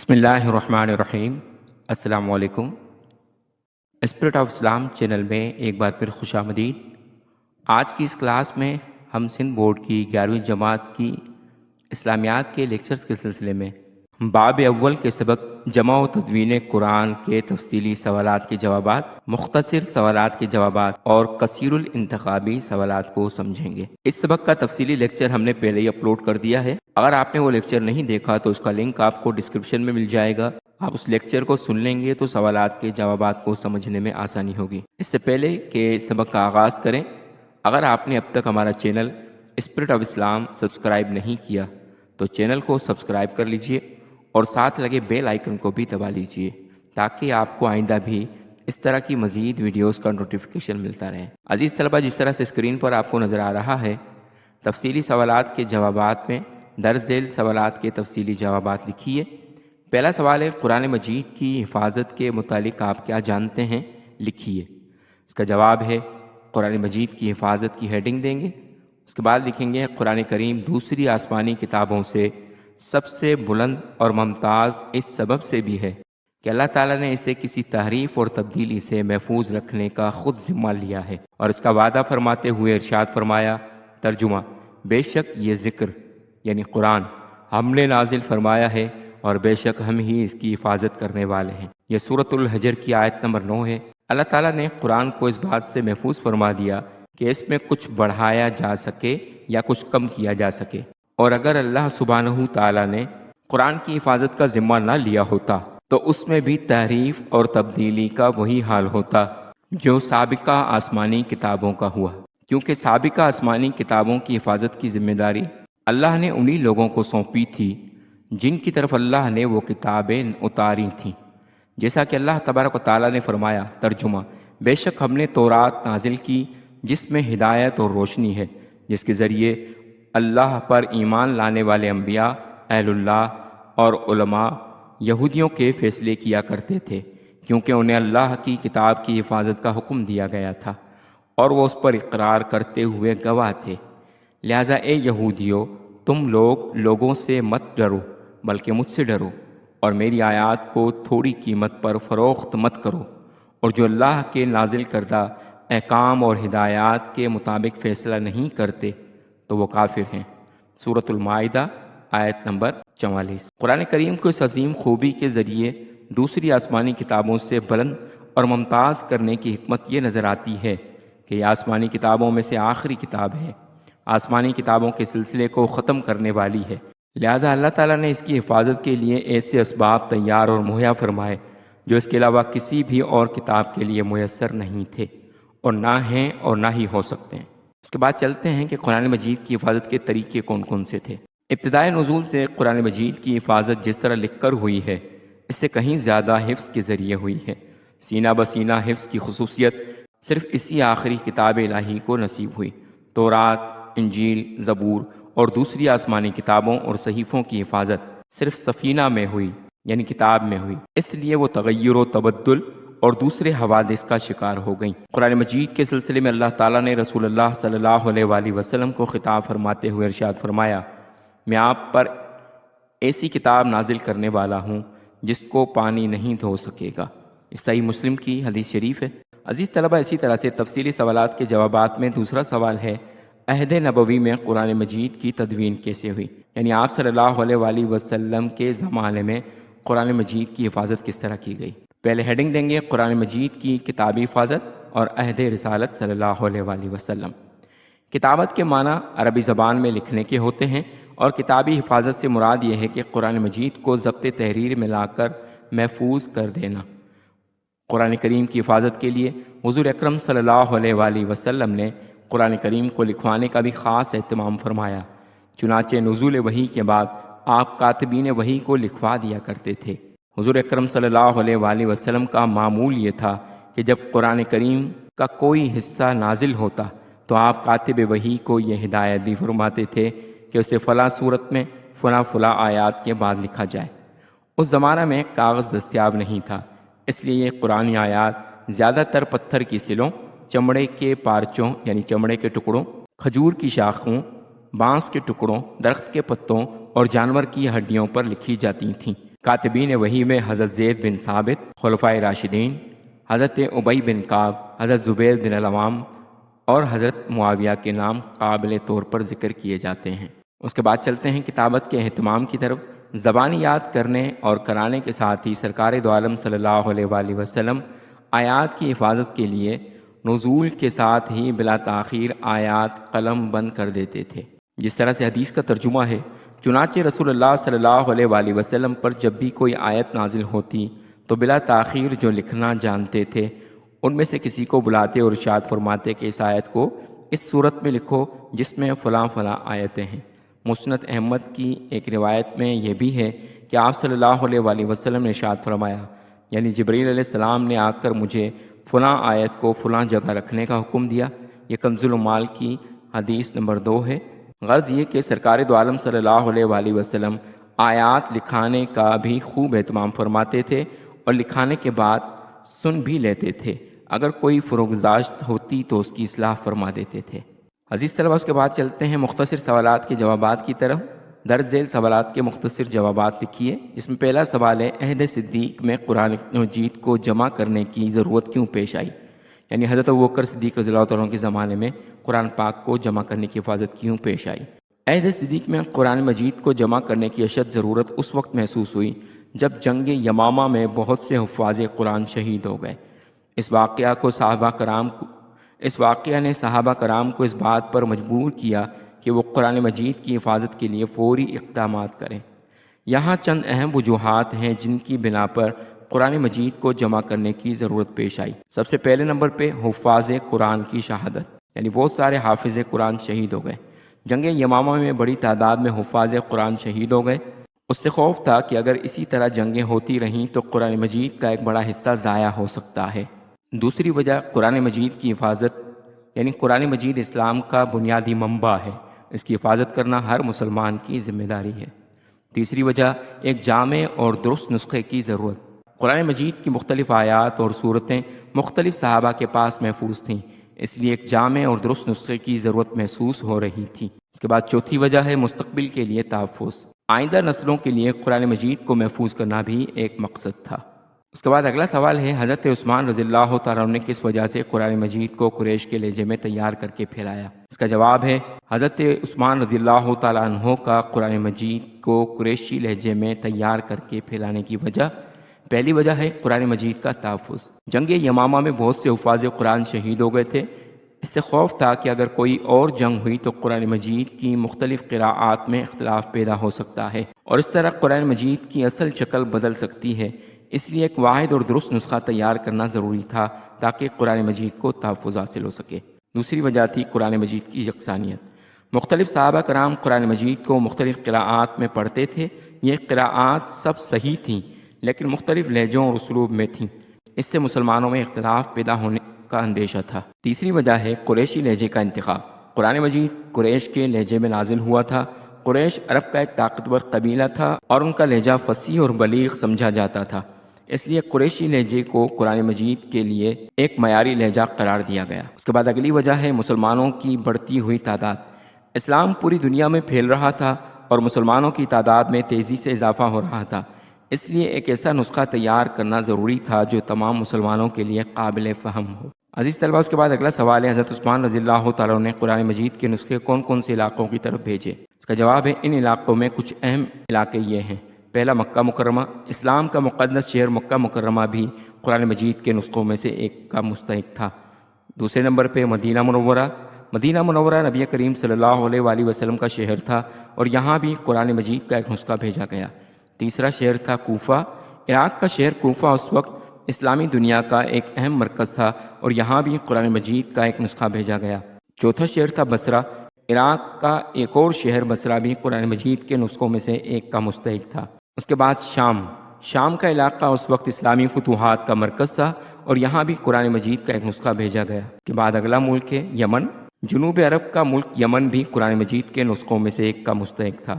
بسم اللہ الرحمن الرحیم۔ السلام علیکم۔ اسپرٹ آف اسلام چینل میں ایک بار پھر خوش آمدید۔ آج کی اس کلاس میں ہم سندھ بورڈ کی 11ویں جماعت کی اسلامیات کے لیکچرز کے سلسلے میں باب اول کے سبق جمع و تدوین قرآن کے تفصیلی سوالات کے جوابات، مختصر سوالات کے جوابات اور کثیر الانتخابی سوالات کو سمجھیں گے۔ اس سبق کا تفصیلی لیکچر ہم نے پہلے ہی اپلوڈ کر دیا ہے۔ اگر آپ نے وہ لیکچر نہیں دیکھا تو اس کا لنک آپ کو ڈسکرپشن میں مل جائے گا۔ آپ اس لیکچر کو سن لیں گے تو سوالات کے جوابات کو سمجھنے میں آسانی ہوگی۔ اس سے پہلے کہ سبق کا آغاز کریں، اگر آپ نے اب تک ہمارا channel spirit of Islam subscribe نہیں کیا تو چینل کو سبسکرائب کر لیجئے اور ساتھ لگے بیل آئیکن کو بھی دبا لیجئے تاکہ آپ کو آئندہ بھی اس طرح کی مزید ویڈیوز کا نوٹیفیکیشن ملتا رہے۔ عزیز طلبہ، جس طرح سے اسکرین پر آپ کو نظر آ رہا ہے، تفصیلی سوالات کے جوابات میں درج ذیل سوالات کے تفصیلی جوابات لکھیے۔ پہلا سوال ہے، قرآن مجید کی حفاظت کے متعلق آپ کیا جانتے ہیں؟ لکھیے۔ اس کا جواب ہے قرآن مجید کی حفاظت کی ہیڈنگ دیں گے۔ اس کے بعد لکھیں گے قرآن کریم دوسری آسمانی کتابوں سے سب سے بلند اور ممتاز اس سبب سے بھی ہے کہ اللہ تعالیٰ نے اسے کسی تحریف اور تبدیلی سے محفوظ رکھنے کا خود ذمہ لیا ہے اور اس کا وعدہ فرماتے ہوئے ارشاد فرمایا، ترجمہ: بے شک یہ ذکر یعنی قرآن ہم نے نازل فرمایا ہے اور بے شک ہم ہی اس کی حفاظت کرنے والے ہیں۔ یہ سورۃ الحجر کی آیت نمبر 9 ہے۔ اللہ تعالیٰ نے قرآن کو اس بات سے محفوظ فرما دیا کہ اس میں کچھ بڑھایا جا سکے یا کچھ کم کیا جا سکے، اور اگر اللہ سبحانہ تعالیٰ نے قرآن کی حفاظت کا ذمہ نہ لیا ہوتا تو اس میں بھی تحریف اور تبدیلی کا وہی حال ہوتا جو سابقہ آسمانی کتابوں کا ہوا، کیونکہ سابقہ آسمانی کتابوں کی حفاظت کی ذمہ داری اللہ نے انہی لوگوں کو سونپی تھی جن کی طرف اللہ نے وہ کتابیں اتاری تھیں، جیسا کہ اللہ تبارک و تعالیٰ نے فرمایا، ترجمہ: بے شک ہم نے تورات نازل کی جس میں ہدایت اور روشنی ہے، جس کے ذریعے اللہ پر ایمان لانے والے انبیاء، اہل اللہ اور علماء یہودیوں کے فیصلے کیا کرتے تھے، کیونکہ انہیں اللہ کی کتاب کی حفاظت کا حکم دیا گیا تھا اور وہ اس پر اقرار کرتے ہوئے گواہ تھے۔ لہٰذا اے یہودیو، تم لوگوں سے مت ڈرو بلکہ مجھ سے ڈرو، اور میری آیات کو تھوڑی قیمت پر فروخت مت کرو، اور جو اللہ کے نازل کردہ احکام اور ہدایات کے مطابق فیصلہ نہیں کرتے تو وہ کافر ہیں۔ سورۃ المائدہ آیت نمبر 44۔ قرآن کریم کو اس عظیم خوبی کے ذریعے دوسری آسمانی کتابوں سے بلند اور ممتاز کرنے کی حکمت یہ نظر آتی ہے کہ یہ آسمانی کتابوں میں سے آخری کتاب ہے، آسمانی کتابوں کے سلسلے کو ختم کرنے والی ہے، لہذا اللہ تعالیٰ نے اس کی حفاظت کے لیے ایسے اسباب تیار اور مہیا فرمائے جو اس کے علاوہ کسی بھی اور کتاب کے لیے میسر نہیں تھے اور نہ ہیں اور نہ ہی ہو سکتے ہیں۔ اس کے بعد چلتے ہیں کہ قرآن مجید کی حفاظت کے طریقے کون کون سے تھے۔ ابتدائے نزول سے قرآن مجید کی حفاظت جس طرح لکھ کر ہوئی ہے، اس سے کہیں زیادہ حفظ کے ذریعے ہوئی ہے۔ سینہ بسینہ حفظ کی خصوصیت صرف اسی آخری کتاب الہی کو نصیب ہوئی۔ تورات، انجیل، زبور اور دوسری آسمانی کتابوں اور صحیفوں کی حفاظت صرف سفینہ میں ہوئی، یعنی کتاب میں ہوئی، اس لیے وہ تغیر و تبدل اور دوسرے حوادث کا شکار ہو گئیں۔ قرآن مجید کے سلسلے میں اللہ تعالیٰ نے رسول اللہ صلی اللہ علیہ وآلہ وسلم کو خطاب فرماتے ہوئے ارشاد فرمایا، میں آپ پر ایسی کتاب نازل کرنے والا ہوں جس کو پانی نہیں دھو سکے گا۔ اس صحیح مسلم کی حدیث شریف ہے۔ عزیز طلبہ، اسی طرح سے تفصیلی سوالات کے جوابات میں دوسرا سوال ہے، عہد نبوی میں قرآن مجید کی تدوین کیسے ہوئی؟ یعنی آپ صلی اللہ علیہ وآلہ وسلم کے زمانے میں قرآن مجید کی حفاظت کس طرح کی گئی؟ پہلے ہیڈنگ دیں گے قرآن مجید کی کتابی حفاظت اور عہد رسالت صلی اللہ علیہ وآلہ وسلم۔ کتابت کے معنی عربی زبان میں لکھنے کے ہوتے ہیں، اور کتابی حفاظت سے مراد یہ ہے کہ قرآن مجید کو ضبط تحریر میں لا کر محفوظ کر دینا۔ قرآن کریم کی حفاظت کے لیے حضور اکرم صلی اللہ علیہ وآلہ وسلم نے قرآن کریم کو لکھوانے کا بھی خاص اہتمام فرمایا، چنانچہ نزول وحی کے بعد آپ کاتبین وحی کو لکھوا دیا کرتے تھے۔ حضور اکرم صلی اللہ علیہ وآلہ وسلم کا معمول یہ تھا کہ جب قرآن کریم کا کوئی حصہ نازل ہوتا تو آپ کاتب وحی کو یہ ہدایت بھی فرماتے تھے کہ اسے فلاں صورت میں فلاں آیات کے بعد لکھا جائے۔ اس زمانہ میں کاغذ دستیاب نہیں تھا، اس لیے یہ قرآنی آیات زیادہ تر پتھر کی سلوں، چمڑے کے پارچوں یعنی چمڑے کے ٹکڑوں، کھجور کی شاخوں، بانس کے ٹکڑوں، درخت کے پتوں اور جانور کی ہڈیوں پر لکھی جاتی تھیں۔ کاتبین وحی میں حضرت زید بن ثابت، خلفائے راشدین، حضرت ابی بن کعب، حضرت زبیر بن العوام اور حضرت معاویہ کے نام قابل طور پر ذکر کیے جاتے ہیں۔ اس کے بعد چلتے ہیں کتابت کے اہتمام کی طرف۔ زبانی یاد کرنے اور کرانے کے ساتھ ہی سرکار دو عالم صلی اللہ علیہ وآلہ وسلم آیات کی حفاظت کے لیے نزول کے ساتھ ہی بلا تاخیر آیات قلم بند کر دیتے تھے، جس طرح سے حدیث کا ترجمہ ہے، چنانچہ رسول اللہ صلی اللہ علیہ وآلہ وسلم پر جب بھی کوئی آیت نازل ہوتی تو بلا تاخیر جو لکھنا جانتے تھے ان میں سے کسی کو بلاتے اور ارشاد فرماتے کہ اس آیت کو اس صورت میں لکھو جس میں فلاں فلاں آیتیں ہیں۔ مسند احمد کی ایک روایت میں یہ بھی ہے کہ آپ صلی اللہ علیہ وآلہ وسلم نے ارشاد فرمایا، یعنی جبریل علیہ السلام نے آ کر مجھے فلاں آیت کو فلاں جگہ رکھنے کا حکم دیا۔ یہ کنز المال کی حدیث نمبر 2 ہے۔ غرض یہ کہ سرکار دو عالم صلی اللہ علیہ وآلہ وسلم آیات لکھانے کا بھی خوب اہتمام فرماتے تھے اور لکھانے کے بعد سن بھی لیتے تھے، اگر کوئی فروگزاشت ہوتی تو اس کی اصلاح فرما دیتے تھے۔ عزیز طلبہ، اس کے بعد چلتے ہیں مختصر سوالات کے جوابات کی طرف۔ درج ذیل سوالات کے مختصر جوابات لکھیے۔ اس میں پہلا سوال ہے، عہد صدیق میں قرآن مجید کو جمع کرنے کی ضرورت کیوں پیش آئی؟ یعنی حضرت ابوبکر صدیق رضی اللہ تعالیٰ عنہ کے زمانے میں قرآن پاک کو جمع کرنے کی حفاظت کیوں پیش آئی؟ عہد صدیق میں قرآن مجید کو جمع کرنے کی اشد ضرورت اس وقت محسوس ہوئی جب جنگ یمامہ میں بہت سے حفاظ قرآن شہید ہو گئے۔ اس واقعہ نے صحابہ کرام کو اس بات پر مجبور کیا کہ وہ قرآن مجید کی حفاظت کے لیے فوری اقدامات کریں۔ یہاں چند اہم وجوہات ہیں جن کی بنا پر قرآن مجید کو جمع کرنے کی ضرورت پیش آئی۔ سب سے پہلے نمبر پہ حفاظ قرآن کی شہادت، یعنی بہت سارے حافظ قرآن شہید ہو گئے۔ جنگ یمامہ میں بڑی تعداد میں حفاظ قرآن شہید ہو گئے۔ اس سے خوف تھا کہ اگر اسی طرح جنگیں ہوتی رہیں تو قرآن مجید کا ایک بڑا حصہ ضائع ہو سکتا ہے۔ دوسری وجہ قرآن مجید کی حفاظت، یعنی قرآن مجید اسلام کا بنیادی منبع ہے، اس کی حفاظت کرنا ہر مسلمان کی ذمہ داری ہے۔ تیسری وجہ ایک جامع اور درست نسخے کی ضرورت۔ قرآن مجید کی مختلف آیات اور صورتیں مختلف صحابہ کے پاس محفوظ تھیں، اس لیے ایک جامع اور درست نسخے کی ضرورت محسوس ہو رہی تھی۔ اس کے بعد چوتھی وجہ ہے مستقبل کے لیے تحفظ۔ آئندہ نسلوں کے لیے قرآن مجید کو محفوظ کرنا بھی ایک مقصد تھا۔ اس کے بعد اگلا سوال ہے، حضرت عثمان رضی اللہ تعالیٰ عنہ نے کس وجہ سے قرآن مجید کو قریش کے لہجے میں تیار کر کے پھیلایا؟ اس کا جواب ہے، حضرت عثمان رضی اللہ تعالیٰ عنہ کا قرآن مجید کو قریشی لہجے میں تیار کر کے پھیلانے کی وجہ، پہلی وجہ ہے قرآن مجید کا تحفظ۔ جنگ یمامہ میں بہت سے حفاظ قرآن شہید ہو گئے تھے، اس سے خوف تھا کہ اگر کوئی اور جنگ ہوئی تو قرآن مجید کی مختلف قراءات میں اختلاف پیدا ہو سکتا ہے اور اس طرح قرآن مجید کی اصل شکل بدل سکتی ہے۔ اس لیے ایک واحد اور درست نسخہ تیار کرنا ضروری تھا تاکہ قرآن مجید کو تحفظ حاصل ہو سکے۔ دوسری وجہ تھی قرآن مجید کی یکسانیت۔ مختلف صحابہ کرام قرآن مجید کو مختلف قراءات میں پڑھتے تھے، یہ قراءات سب صحیح تھیں لیکن مختلف لہجوں اور اسلوب میں تھیں، اس سے مسلمانوں میں اختلاف پیدا ہونے کا اندیشہ تھا۔ تیسری وجہ ہے قریشی لہجے کا انتخاب۔ قرآن مجید قریش کے لہجے میں نازل ہوا تھا۔ قریش عرب کا ایک طاقتور قبیلہ تھا اور ان کا لہجہ فصیح اور بلیغ سمجھا جاتا تھا، اس لیے قریشی لہجے کو قرآن مجید کے لیے ایک معیاری لہجہ قرار دیا گیا۔ اس کے بعد اگلی وجہ ہے مسلمانوں کی بڑھتی ہوئی تعداد۔ اسلام پوری دنیا میں پھیل رہا تھا اور مسلمانوں کی تعداد میں تیزی سے اضافہ ہو رہا تھا، اس لیے ایک ایسا نسخہ تیار کرنا ضروری تھا جو تمام مسلمانوں کے لیے قابل فہم ہو۔ عزیز طلبہ، اس کے بعد اگلا سوال ہے، حضرت عثمان رضی اللہ تعالیٰ عنہ نے قرآن مجید کے نسخے کون کون سے علاقوں کی طرف بھیجے؟ اس کا جواب ہے، ان علاقوں میں کچھ اہم علاقے یہ ہیں۔ پہلا، مکہ مکرمہ۔ اسلام کا مقدس شہر مکہ مکرمہ بھی قرآن مجید کے نسخوں میں سے ایک کا مستحق تھا۔ دوسرے نمبر پہ مدینہ منورہ۔ مدینہ منورہ نبی کریم صلی اللہ علیہ وآلہ وسلم کا شہر تھا اور یہاں بھی قرآن مجید کا ایک نسخہ بھیجا گیا۔ تیسرا شہر تھا کوفہ۔ عراق کا شہر کوفہ اس وقت اسلامی دنیا کا ایک اہم مرکز تھا اور یہاں بھی قرآن مجید کا ایک نسخہ بھیجا گیا۔ چوتھا شہر تھا بصرہ۔ عراق کا ایک اور شہر بصرہ بھی قرآن مجید کے نسخوں میں سے ایک کا مستحق تھا۔ اس کے بعد شام کا علاقہ اس وقت اسلامی فتوحات کا مرکز تھا اور یہاں بھی قرآن مجید کا ایک نسخہ بھیجا گیا۔ اس کے بعد اگلا ملک ہے یمن۔ جنوب عرب کا ملک یمن بھی قرآن مجید کے نسخوں میں سے ایک کا مستحق تھا۔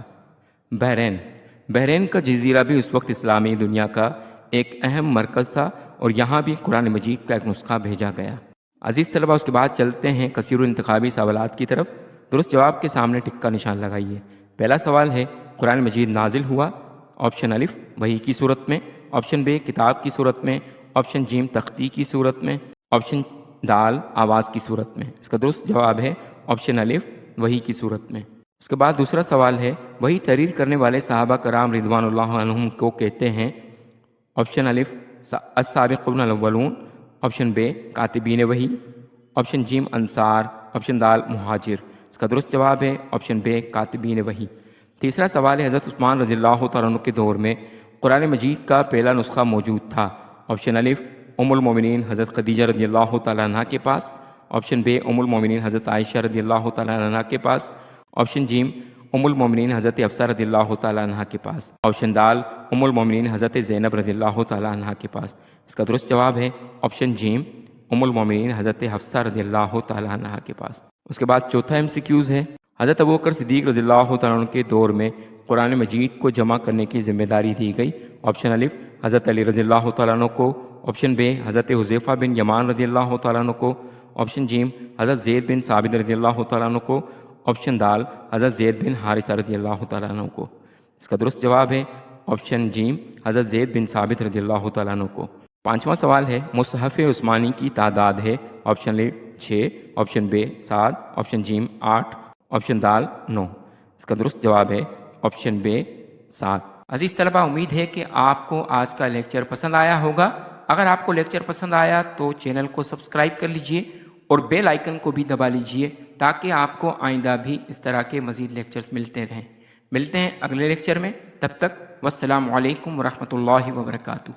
بحرین کا جزیرہ بھی اس وقت اسلامی دنیا کا ایک اہم مرکز تھا اور یہاں بھی قرآن مجید کا ایک نسخہ بھیجا گیا۔ عزیز طلبہ، اس کے بعد چلتے ہیں کثیر الانتخابی سوالات کی طرف۔ درست جواب کے سامنے ٹک کا نشان لگائیے۔ پہلا سوال ہے، قرآن مجید نازل ہوا آپشن الف وحی کی صورت میں، آپشن بے کتاب کی صورت میں، آپشن جیم تختی کی صورت میں، آپشن دال آواز کی صورت میں۔ اس کا درست جواب ہے آپشن الف وحی کی صورت میں۔ اس کے بعد دوسرا سوال ہے وحی تحریر کرنے والے صحابہ کرام رضوان اللہ عنہم کو کہتے ہیں؟ آپشن الف السابقون الاولون، آپشن بے کاتبین وحی، آپشن جیم انصار، آپشن دال مہاجر۔ اس کا درست جواب ہے آپشن بے کاتبین وحی۔ تیسرا سوال ہے حضرت عثمان رضی اللہ تعالیٰ عنہ کے دور میں قرآن مجید کا پہلا نسخہ موجود تھا؟ آپشن الف ام المومنین حضرت خدیجہ رضی اللہ تعالیٰ عنہ کے پاس، آپشن بے ام المومنین حضرت عائشہ رضی اللہ تعالیٰ عنہ کے پاس، آپشن جیم ام المومنین حضرت حفصہ رضی اللہ تعالیٰ عنہ کے پاس، آپشن دال ام المومنین حضرت زینب رضی اللہ تعالیٰ عنہ کے پاس۔ اس کا درست جواب ہے آپشن جیم ام المومنین حضرت حفصہ رضی اللہ تعالیٰ عنہ کے پاس۔ اس کے بعد چوتھا MCQs ہے حضرت ابوبکر صدیق رضی اللہ تعالیٰ عنہ کے دور میں قرآن مجید کو جمع کرنے کی ذمہ داری دی گئی؟ آپشن الف حضرت علی رضی اللہ تعالیٰ عنہ کو، آپشن بے حضرت حذیفہ بن یمان رضی اللہ تعالیٰ عنہ کو، آپشن جیم حضرت زید بن ثابت رضی اللہ تعالیٰ عنہ کو، آپشن دال حضرت زید بن حارثہ رضی اللہ تعالیٰ عنہ کو۔ اس کا درست جواب ہے آپشن جیم حضرت زید بن ثابت رضی اللہ تعالیٰ عنہ کو۔ پانچواں سوال ہے مصحف عثمانی کی تعداد ہے؟ آپشن الف 6، آپشن بے 7، آپشن جیم 8، آپشن دال 9۔ اس کا درست جواب ہے آپشن بے 7۔ عزیز طلبہ، امید ہے کہ آپ کو آج کا لیکچر پسند آیا ہوگا۔ اگر آپ کو لیکچر پسند آیا تو چینل کو سبسکرائب کر لیجئے اور بیل آئیکن کو بھی دبا لیجئے تاکہ آپ کو آئندہ بھی اس طرح کے مزید لیکچرز ملتے رہیں۔ ملتے ہیں اگلے لیکچر میں، تب تک والسلام علیکم ورحمۃ اللہ وبرکاتہ۔